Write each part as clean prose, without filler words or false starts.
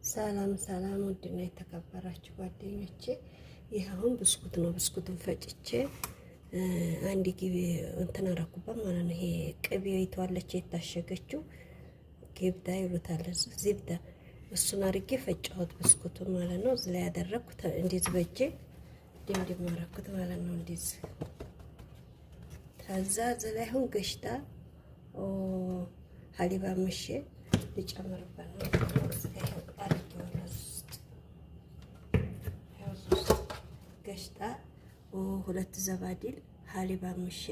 ሰላም ሰላም፣ ውድና የተከበራችሁ ጓደኞቼ፣ ይህ አሁን ብስኩት ነው። ብስኩቱን ፈጭቼ አንድ ጊዜ እንትን አደረኩበት ማለት ነው። ይሄ ቅቤ ይቷለች የታሸገችው ጌብዳ ይሉታል ዚብዳ፣ እሱን አድርጌ ፈጫሁት ብስኩቱን ማለት ነው። እዚህ ላይ ያደረኩት እንዴት በጄ ድምድም አደረኩት ማለት ነው። እንዴት ከዛ እዚህ ላይ አሁን ገሽታ ሀሊባ ምሼ ልጨምርበት ነው። ገሽታ ሁለት ዘባዲል ሀሊባ ምሼ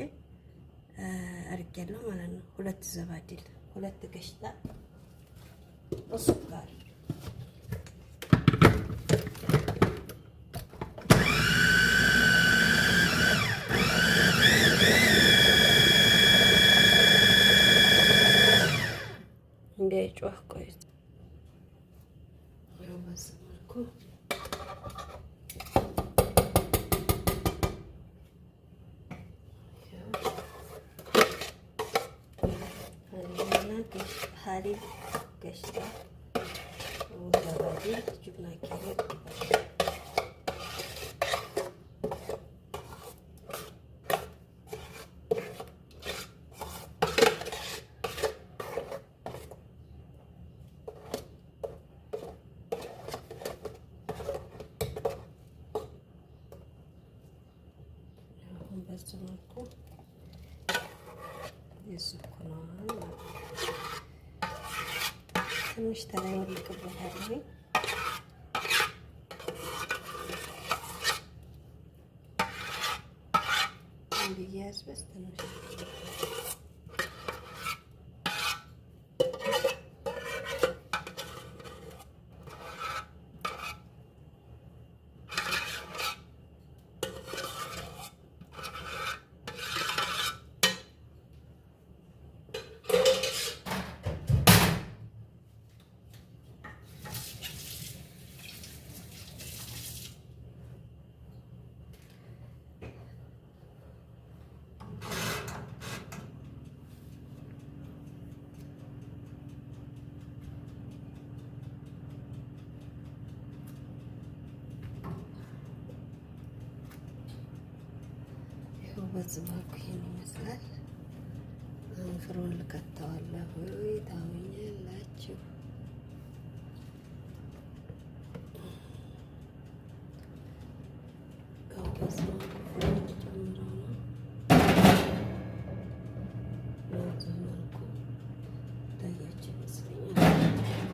አድርጌያለሁ ማለት ነው። ሁለት ዘባዲል፣ ሁለት ገሽታ በሱካር እንደ ጮህ ቆይት በዚህ መልኩ ሀሊብ ገሽታ ዘባዲል ጁብና ኬክ በዚህ መልኩ የሱኩናን ትንሽ ተላይ ወልቅበታለሁ። እንዲያዝ በስተነሽ በዚህ መልኩ ይሄን ይመስላል። አሁን ፍሮን ልከተዋለሁ። ታውኛላችሁ